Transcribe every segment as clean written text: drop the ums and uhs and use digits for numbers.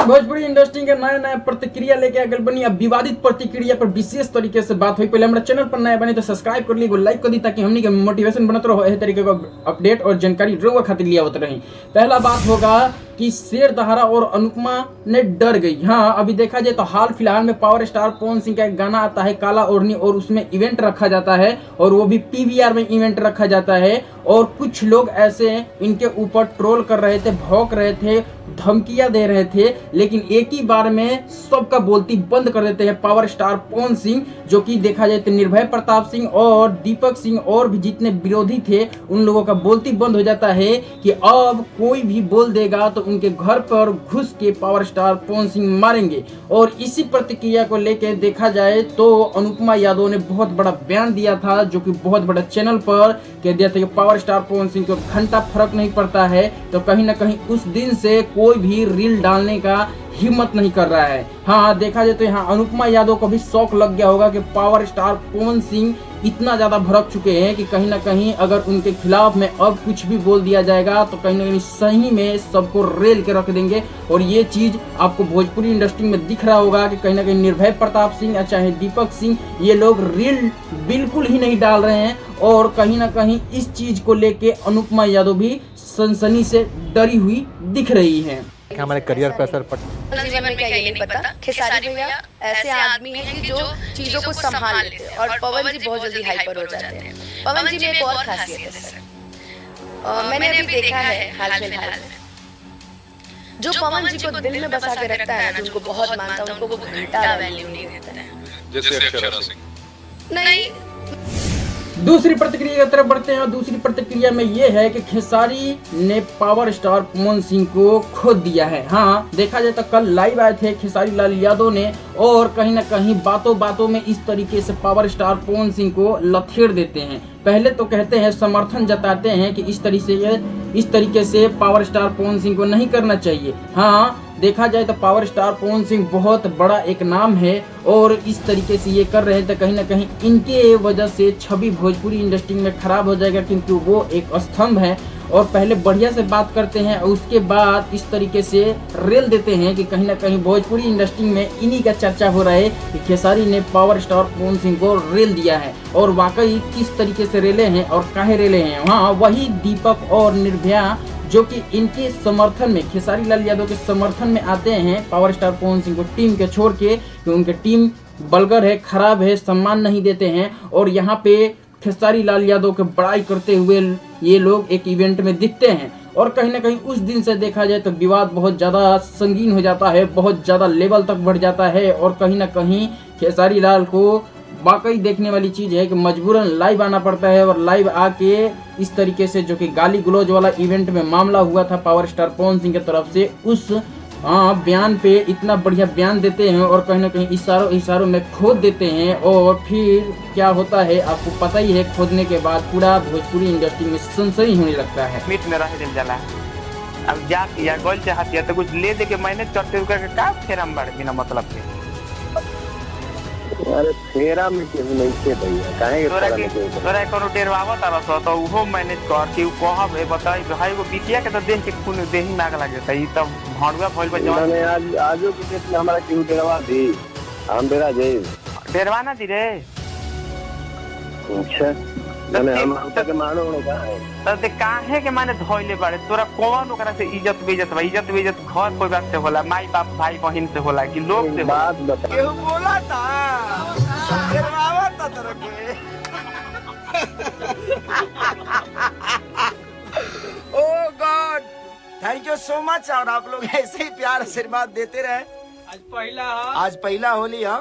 दोस्तों भोजपुरी इंडस्ट्री के नए नए प्रतिक्रिया लेके आगे बनी। अब विवादित प्रतिक्रिया पर विशेष तरीके से बात हुई। पहले हमारे चैनल पर नए बने तो सब्सक्राइब कर लीजिए, लाइक कर दी ताकि हमनी के मोटिवेशन बनत रहो, इस तरीके का अपडेट और जानकारी रोवा खातिर लिया होता रही। पहला बात होगा कि शेर दहाड़ा और अनुपमा ने डर गई। हाँ, अभी देखा जाए तो हाल फिलहाल में पावर स्टार पवन सिंह का एक गाना आता है काला ओढ़नी, और उसमें इवेंट रखा जाता है और वो भी पीवीआर में इवेंट रखा जाता है। और कुछ लोग ऐसे इनके ऊपर ट्रोल कर रहे थे, भौंक रहे थे, धमकियां दे रहे थे, लेकिन एक ही बार में सबका बोलती बंद कर देते हैं पावर स्टार पवन सिंह, जो कि देखा जाए तो निर्भय प्रताप सिंह और दीपक सिंह और भी जितने विरोधी थे उन लोगों का बोलती बंद हो जाता है कि अब कोई भी बोल देगा तो उनके घर पर घुस के पावर स्टार पवन सिंह मारेंगे। और इसी प्रतिक्रिया को लेकर देखा जाए तो अनुपमा यादव ने बहुत बड़ा बयान दिया था, जो कि बहुत बड़ा चैनल पर कह दिया था कि पावर स्टार पवन सिंह को घंटा फर्क नहीं पड़ता है। तो कहीं ना कहीं उस दिन से कोई भी रील डालने का हिम्मत नहीं कर रहा है। हाँ, देखा जाए तो यहाँ अनुपमा यादव को भी शौक लग गया होगा कि पावर स्टार पवन सिंह इतना ज्यादा भड़क चुके हैं कि कहीं ना कहीं अगर उनके खिलाफ में अब कुछ भी बोल दिया जाएगा तो कहीं ना कहीं सही में सबको रेल के रख देंगे। और ये चीज आपको भोजपुरी इंडस्ट्री में दिख रहा होगा कि कहीं ना कहीं निर्भय प्रताप सिंह या चाहे दीपक सिंह, ये लोग रील बिल्कुल ही नहीं डाल रहे हैं। और कहीं ना कहीं इस चीज को लेके अनुपमा यादव भी सनसनी से डरी हुई दिख रही है। हमारे करियर पर असर जीवन में क्या ये नहीं पता। खेसारी भैया ऐसे आदमी हैं कि जो चीजों को संभाल लेते हैं, और पवन जी बहुत जल्दी हाइपर हो जाते हैं। पवन जी में एक और खासियत है सर, मैंने अभी देखा है हाल फिलहाल में, जो पवन जी को दिल में बसा के रखता है, जो उनको बहुत मानता है, उनको वो घंटा वैल्यू नहीं देता है। जैसे अक्षरा सिंह नहीं। दूसरी प्रतिक्रिया की तरफ बढ़ते हैं और दूसरी प्रतिक्रिया में ये है कि खेसारी ने पावर स्टार पवन सिंह को खो दिया है। हाँ, देखा जाए तो कल लाइव आए थे खेसारी लाल यादव ने, और कहीं ना कहीं बातों बातों में इस तरीके से पावर स्टार पवन सिंह को लथेड़ देते हैं। पहले तो कहते हैं, समर्थन जताते हैं कि इस तरीके से पावर स्टार पवन सिंह को नहीं करना चाहिए। हाँ, देखा जाए तो पावर स्टार पवन सिंह बहुत बड़ा एक नाम है, और इस तरीके से ये कर रहे हैं तो कहीं ना कहीं इनके वजह से छवि भोजपुरी इंडस्ट्री में खराब हो जाएगा, क्योंकि वो एक स्तंभ है। और पहले बढ़िया से बात करते हैं और उसके बाद इस तरीके से रेल देते हैं कि कहीं ना कहीं भोजपुरी इंडस्ट्री में इन्हीं का चर्चा हो रहा है कि खेसारी ने पावर स्टार पवन सिंह को रेल दिया है। और वाकई किस तरीके से रेले हैं और काहे रेले हैं। हाँ, वही दीपक और निर्भया जो कि इनके समर्थन में, खेसारी लाल यादव के समर्थन में आते हैं पावर स्टार पवन सिंह को टीम के छोड़ के, कि उनके टीम बलगर है, खराब है, सम्मान नहीं देते हैं। और यहाँ पे खेसारी लाल यादव के बड़ाई करते हुए ये लोग एक इवेंट में दिखते हैं। और कहीं ना कहीं उस दिन से देखा जाए तो विवाद बहुत ज़्यादा संगीन हो जाता है, बहुत ज़्यादा लेवल तक बढ़ जाता है। और कहीं ना कहीं खेसारी लाल को वाकई देखने वाली चीज़ है कि मजबूरन लाइव आना पड़ता है, और लाइव आके इस तरीके से जो कि गाली गलौज वाला इवेंट में मामला हुआ था पावर स्टार पवन सिंह की तरफ से, उस बयान पे इतना बढ़िया बयान देते हैं और कहीं ना कहीं इशारों में खोद देते हैं। और फिर क्या होता है आपको पता ही है, खोदने के बाद पूरा भोजपुरी इंडस्ट्री में सनसनी होने लगता है। मीट में रह दिल जाला, अब जा या गोल चाहती है तो कुछ ले दे के मैनेज करते हुए करके का फेरा में बढ़ बिना मतलब के। अरे फेरा में केहू नहीं के भैया, काहे तोरा कोनो डेरवावा तारा सो तो उहो मैनेज कर के कहब ए बताई भाई को बिटिया के तो देख के खून देही नाग लागे त ई त भड़ुआ भइल बा जवान। मैंने आज आजो के डेट में हमारा केहू डेरवा दी, हम डेरा जे डेरवा ना दी रे। अच्छा, मैंने हम के मानो का है त काहे के माने धोइले बाड़े तोरा कौन ओकरा से इज्जत बेइज्जत बा। इज्जत बेइज्जत घर परिवार से होला, माई बाप भाई बहन से होला कि लोग से बात बता। केहू बोला था डेरवावा था तोरा के। Oh God, thank you so much. और आप लोग ऐसे ही प्यार आशीर्वाद देते रहे। आज पहला होली है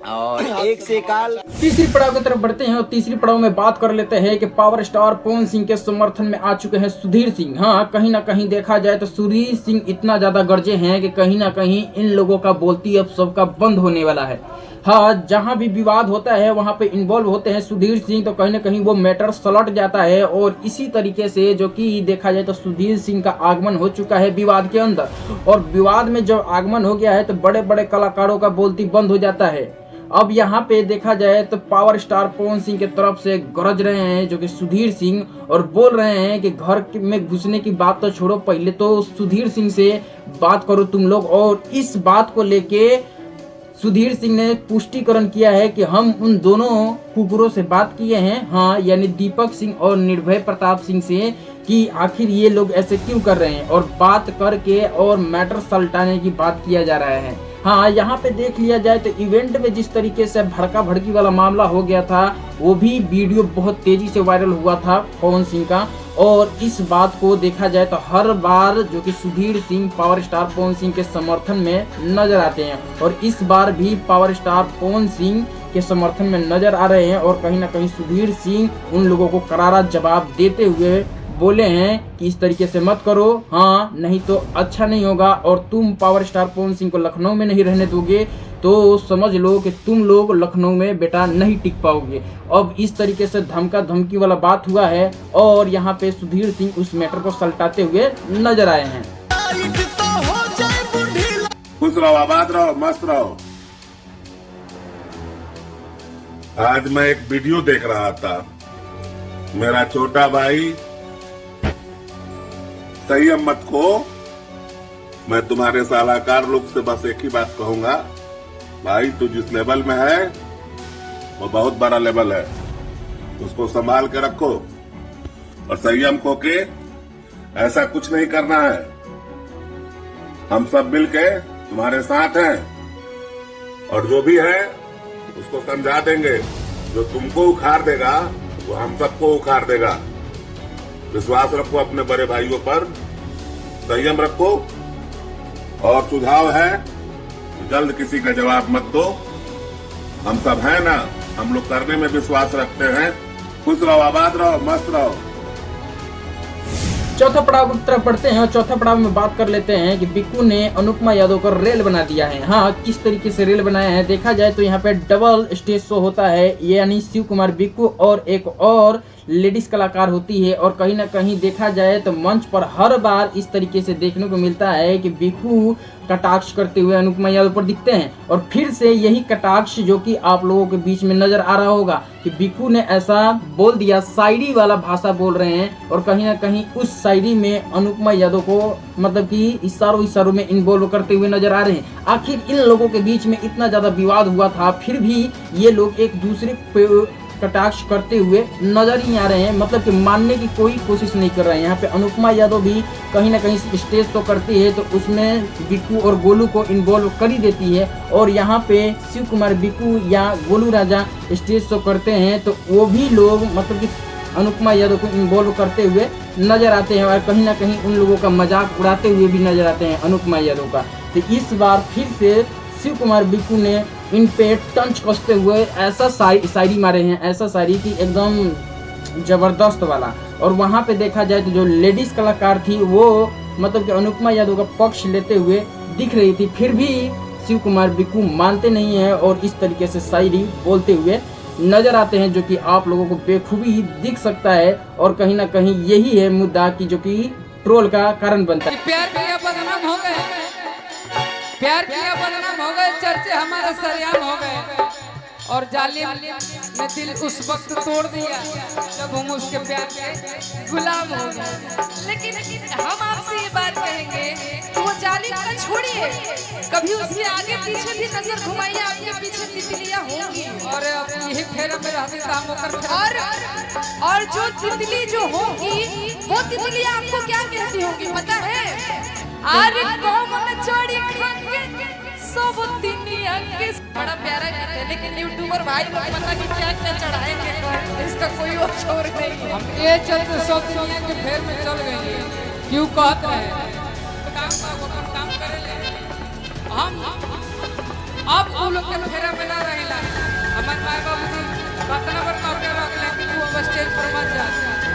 और एक से काल। तीसरी पड़ाव की तरफ बढ़ते हैं और तीसरी पड़ाव में बात कर लेते हैं कि पावर स्टार पवन सिंह के समर्थन में आ चुके हैं सुधीर सिंह। हाँ, कहीं ना कहीं देखा जाए तो सुधीर सिंह इतना ज्यादा गरजे हैं कि कहीं ना कहीं इन लोगों का बोलती अब सबका बंद होने वाला है। हाँ, जहाँ भी विवाद होता है वहाँ पे इन्वॉल्व होते हैं सुधीर सिंह, तो कहीं ना कहीं वो मैटर सलट जाता है। और इसी तरीके से जो कि देखा जाए तो सुधीर सिंह का आगमन हो चुका है विवाद के अंदर, और विवाद में जब आगमन हो गया है तो बड़े बड़े कलाकारों का बोलती बंद हो जाता है। अब यहाँ पे देखा जाए तो पावर स्टार पवन सिंह के तरफ से गरज रहे हैं जो कि सुधीर सिंह, और बोल रहे हैं कि घर में घुसने की बात तो छोड़ो, पहले तो सुधीर सिंह से बात करो तुम लोग। और इस बात को लेके सुधीर सिंह ने पुष्टिकरण किया है कि हम उन दोनों कुकुरों से बात किए हैं, हाँ, यानी दीपक सिंह और निर्भय प्रताप सिंह से, कि आखिर ये लोग ऐसे क्यों कर रहे हैं, और बात करके और मैटर सलटाने की बात किया जा रहा है। हाँ, यहाँ पे देख लिया जाए तो इवेंट में जिस तरीके से भड़का भड़की वाला मामला हो गया था, वो भी वीडियो बहुत तेजी से वायरल हुआ था पवन सिंह का। और इस बात को देखा जाए तो हर बार जो कि सुधीर सिंह पावर स्टार पवन सिंह के समर्थन में नजर आते हैं, और इस बार भी पावर स्टार पवन सिंह के समर्थन में नजर आ रहे हैं। और कहीं ना कहीं सुधीर सिंह उन लोगों को करारा जवाब देते हुए बोले हैं कि इस तरीके से मत करो, हाँ, नहीं तो अच्छा नहीं होगा, और तुम पावर स्टार पवन सिंह को लखनऊ में नहीं रहने दोगे तो समझ लो कि तुम लोग लखनऊ में बेटा नहीं टिक पाओगे। अब इस तरीके से धमका धमकी वाला बात हुआ है, और यहाँ पे सुधीर सिंह उस मैटर को सलटाते हुए नजर आए हैं। खुश रहो, आबाद रहो, मस्त रहो। आज मैं एक वीडियो देख रहा था, मेरा छोटा भाई संयम मत खो। मैं तुम्हारे सलाहकार लोग से बस एक ही बात कहूंगा, भाई तू जिस लेवल में है वो बहुत बड़ा लेवल है, उसको संभाल के रखो और संयम खो के ऐसा कुछ नहीं करना है। हम सब मिलके तुम्हारे साथ हैं, और जो भी है उसको समझा देंगे। जो तुमको उखाड़ देगा वो हम सबको उखाड़ देगा। विश्वास रखो अपने बड़े भाइयों पर, संयम रखो, और सुझाव है जल्द किसी का जवाब मत दो। हम सब हैं ना, हम लोग करने में विश्वास रखते हैं। खुश रहो, आबाद रहो, मस्त रहो। चौथा पड़ाव की तरफ बढ़ते हैं, और चौथा पड़ाव में बात कर लेते हैं कि बिक्कू ने अनुपमा यादव को रेल बना दिया है। हाँ, किस तरीके से रेल बनाया है देखा जाए तो यहाँ पे डबल स्टेज शो होता है, यानी शिव कुमार बिक्कू और एक और लेडीज कलाकार होती है। और कहीं ना कहीं देखा जाए तो मंच पर हर बार इस तरीके से देखने को मिलता है कि बिक्कू कटाक्ष करते हुए अनुपमा यादव पर दिखते हैं, और फिर से यही कटाक्ष जो कि आप लोगों के बीच में नजर आ रहा होगा कि बिक्कू ने ऐसा बोल दिया, शायरी वाला भाषा बोल रहे हैं, और कहीं ना कहीं उस शायरी में अनुपमा यादव को मतलब कि इशारों में इन्वॉल्व करते हुए नजर आ रहे हैं। आखिर इन लोगों के बीच में इतना ज्यादा विवाद हुआ था, फिर भी ये लोग एक दूसरे पे कटाक्ष करते हुए नजर ही आ रहे हैं, मतलब कि मानने की कोई कोशिश नहीं कर रहे हैं। यहाँ पे अनुपमा यादव भी कहीं ना कहीं स्टेज शो करती है तो उसमें बिक्कू और गोलू को इन्वॉल्व कर ही देती है, और यहाँ पे शिव कुमार बिक्कू या गोलू राजा स्टेज शो करते हैं तो वो भी लोग मतलब कि अनुपमा यादव को इन्वॉल्व करते हुए नजर आते हैं, और कहीं ना कहीं उन लोगों का मजाक उड़ाते हुए भी नजर आते हैं अनुपमा यादव का। तो इस बार फिर से शिव कुमार बिक्कू ने इन पे टंच कसते हुए ऐसा शायरी मारे हैं, ऐसा शायरी की एकदम जबरदस्त वाला। और वहाँ पे देखा जाए तो जो लेडीज कलाकार थी वो मतलब कि अनुपमा यादव का पक्ष लेते हुए दिख रही थी, फिर भी शिव कुमार बिक्कू मानते नहीं है और इस तरीके से शायरी बोलते हुए नजर आते हैं, जो कि आप लोगों को बेखूबी दिख सकता है। और कहीं ना कहीं यही है मुद्दा की जो कि ट्रोल का कारण बनता है। प्यार किया बदनाम हो गए, प्यार किया बदनाम हो गए, चर्चे हमारे सरेआम हो गए, और जालिम ने दिल उस वक्त तोड़ दिया जब हम उसके प्यार के गुलाम हो गए। लेकिन हम आपसे ये बात कहेंगे तो वो जालिम का छोड़िए, कभी उसके आगे पीछे भी नजर घुमाइए, आपके पीछे तितलियां होंगी, और यही फेरा में रहते काम होकर, और जो तितली जो होगी वो तितलियां आपको क्या कहती होंगी पता है? अरे कौन चोरी खाके सब तितलियां के। बड़ा प्यारा गीत है, लेकिन यूट्यूबर भाई लोग पता नहीं क्या क्या चढ़ाएंगे, इसका कोई और छोर नहीं। हम ये चलते सब दुनिया के फेर में चल गए, क्यों कहते हैं काम करे ले हम अब वो लोग के फेरा में ना रहेला। हमारे माँ बाबू जी बतना पर मार के रख ले कि तू अब स्टेज पर मत जा,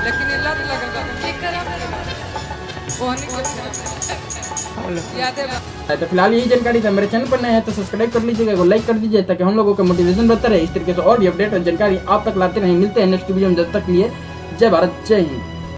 लेकिन ये लत लगेगा ठीक करा याद है। तो फिलहाल यही जानकारी था। मेरे चैनल पर नए हैं तो सब्सक्राइब कर लीजिएगा, लाइक कर दीजिए, ताकि हम लोगों का मोटिवेशन बढ़ता रहे। इस तरीके से और भी अपडेट और जानकारी आप तक लाते रहें। मिलते हैं नेक्स्ट वीडियो में, जब तक लिए जय भारत, जय हिंद।